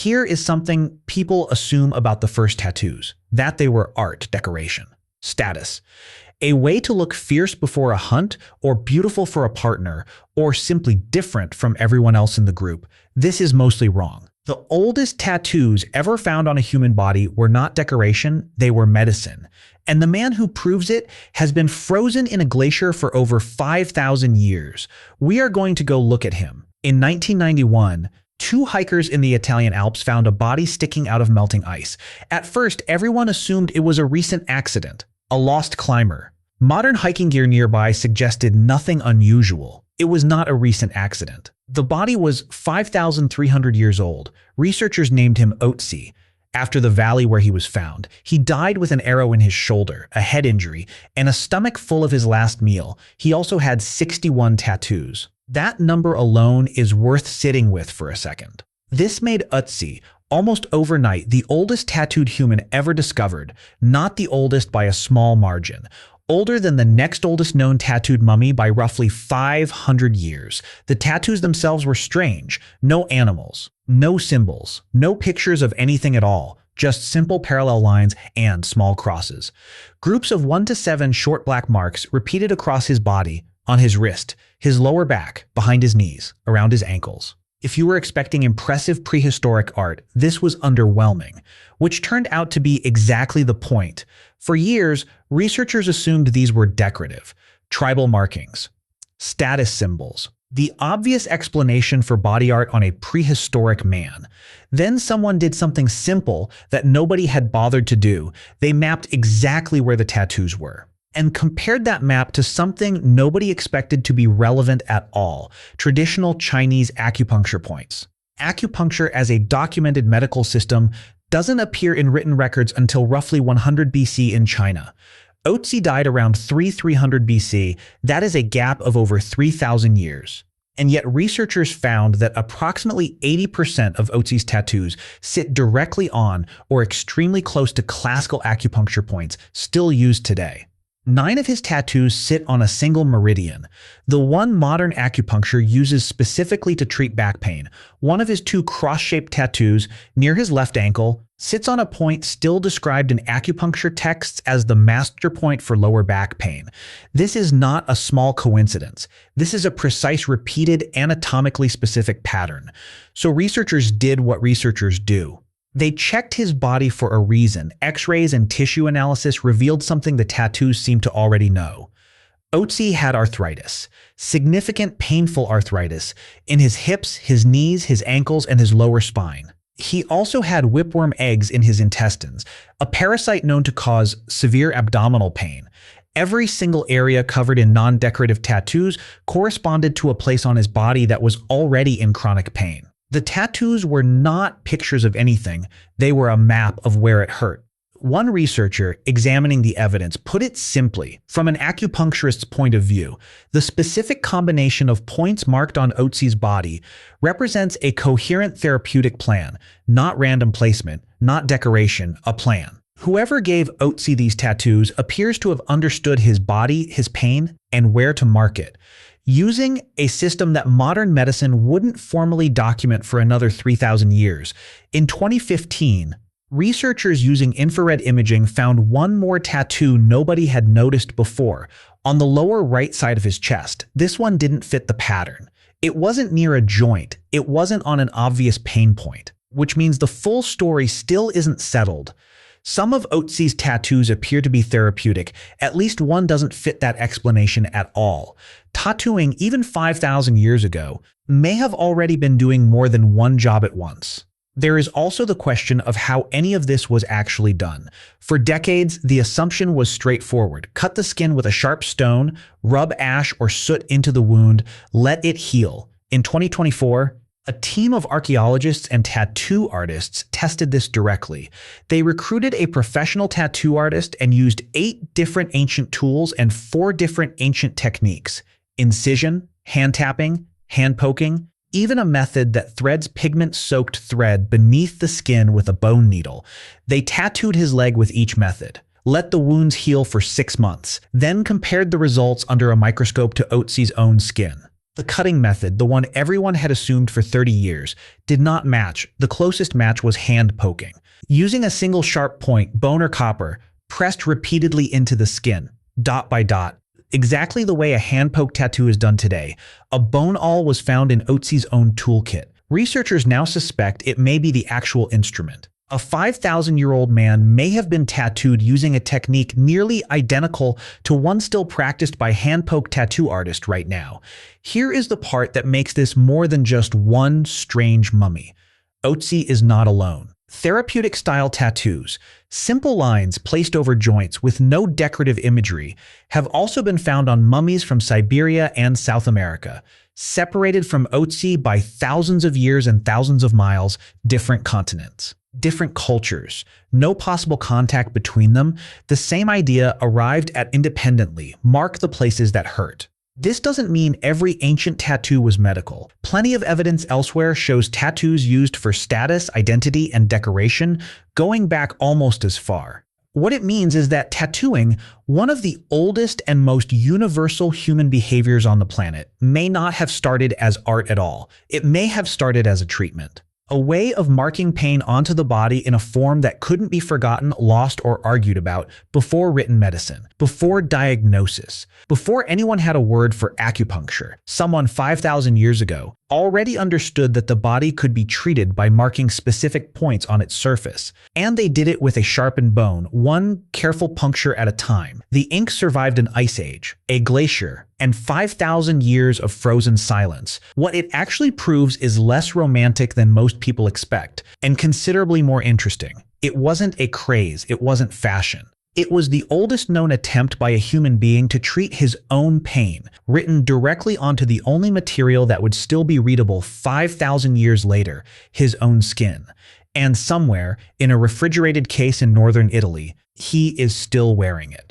Here is something people assume about the first tattoos, that they were art decoration. Status. A way to look fierce before a hunt, or beautiful for a partner, or simply different from everyone else in the group. This is mostly wrong. The oldest tattoos ever found on a human body were not decoration, they were medicine. And the man who proves it has been frozen in a glacier for over 5,000 years. We are going to go look at him. In 1991, 2 hikers in the Italian Alps found a body sticking out of melting ice. At first, everyone assumed it was a recent accident, a lost climber. Modern hiking gear nearby suggested nothing unusual. It was not a recent accident. The body was 5,300 years old. Researchers named him Ötzi, after the valley where he was found. He died with an arrow in his shoulder, a head injury, and a stomach full of his last meal. He also had 61 tattoos. That number alone is worth sitting with for a second. This made Ötzi, almost overnight, the oldest tattooed human ever discovered, not the oldest by a small margin. Older than the next oldest known tattooed mummy by roughly 500 years. The tattoos themselves were strange. No animals, no symbols, no pictures of anything at all, just simple parallel lines and small crosses. Groups of 1 to 7 short black marks repeated across his body, on his wrist, his lower back, behind his knees, around his ankles. If you were expecting impressive prehistoric art, this was underwhelming, which turned out to be exactly the point. For years, researchers assumed these were decorative, tribal markings, status symbols, the obvious explanation for body art on a prehistoric man. Then someone did something simple that nobody had bothered to do. They mapped exactly where the tattoos were, and compared that map to something nobody expected to be relevant at all: traditional Chinese acupuncture points. Acupuncture as a documented medical system doesn't appear in written records until roughly 100 BC in China. Otzi died around 300 BC, that is a gap of over 3,000 years. And yet researchers found that approximately 80% of Otzi's tattoos sit directly on or extremely close to classical acupuncture points still used today. 9 of his tattoos sit on a single meridian, the one modern acupuncture uses specifically to treat back pain. One of his 2 cross-shaped tattoos, near his left ankle, sits on a point still described in acupuncture texts as the master point for lower back pain. This is not a small coincidence. This is a precise, repeated, anatomically specific pattern. So researchers did what researchers do. They checked his body for a reason. X-rays and tissue analysis revealed something the tattoos seemed to already know. Otzi had arthritis, significant painful arthritis, in his hips, his knees, his ankles, and his lower spine. He also had whipworm eggs in his intestines, a parasite known to cause severe abdominal pain. Every single area covered in non-decorative tattoos corresponded to a place on his body that was already in chronic pain. The tattoos were not pictures of anything, they were a map of where it hurt. One researcher examining the evidence put it simply: from an acupuncturist's point of view, the specific combination of points marked on Otzi's body represents a coherent therapeutic plan, not random placement, not decoration, a plan. Whoever gave Ötzi these tattoos appears to have understood his body, his pain, and where to mark it, using a system that modern medicine wouldn't formally document for another 3,000 years. In 2015, researchers using infrared imaging found one more tattoo nobody had noticed before, on the lower right side of his chest. This one didn't fit the pattern. It wasn't near a joint. It wasn't on an obvious pain point, which means the full story still isn't settled. Some of Ötzi's tattoos appear to be therapeutic. At least one doesn't fit that explanation at all. Tattooing, even 5,000 years ago, may have already been doing more than one job at once. There is also the question of how any of this was actually done. For decades, the assumption was straightforward: cut the skin with a sharp stone, rub ash or soot into the wound, let it heal. In 2024, a team of archaeologists and tattoo artists tested this directly. They recruited a professional tattoo artist and used 8 different ancient tools and 4 different ancient techniques: incision, hand tapping, hand poking, even a method that threads pigment-soaked thread beneath the skin with a bone needle. They tattooed his leg with each method, let the wounds heal for 6 months, then compared the results under a microscope to Ötzi's own skin. The cutting method, the one everyone had assumed for 30 years, did not match. The closest match was hand poking. Using a single sharp point, bone or copper, pressed repeatedly into the skin, dot by dot, exactly the way a hand-poke tattoo is done today. A bone awl was found in Ötzi's own toolkit. Researchers now suspect it may be the actual instrument. A 5,000-year-old man may have been tattooed using a technique nearly identical to one still practiced by hand-poke tattoo artists right now. Here is the part that makes this more than just one strange mummy. Otzi is not alone. Therapeutic-style tattoos, simple lines placed over joints with no decorative imagery, have also been found on mummies from Siberia and South America, separated from Ötzi by thousands of years and thousands of miles, different continents, different cultures, no possible contact between them. The same idea arrived at independently, mark the places that hurt. This doesn't mean every ancient tattoo was medical. Plenty of evidence elsewhere shows tattoos used for status, identity, and decoration, going back almost as far. What it means is that tattooing, one of the oldest and most universal human behaviors on the planet, may not have started as art at all. It may have started as a treatment. A way of marking pain onto the body in a form that couldn't be forgotten, lost, or argued about before written medicine, before diagnosis, before anyone had a word for acupuncture. Someone 5,000 years ago already understood that the body could be treated by marking specific points on its surface, and they did it with a sharpened bone, one careful puncture at a time. The ink survived an ice age, a glacier, and 5,000 years of frozen silence. What it actually proves is less romantic than most people expect, and considerably more interesting. It wasn't a craze, it wasn't fashion. It was the oldest known attempt by a human being to treat his own pain, written directly onto the only material that would still be readable 5,000 years later, his own skin. And somewhere, in a refrigerated case in northern Italy, he is still wearing it.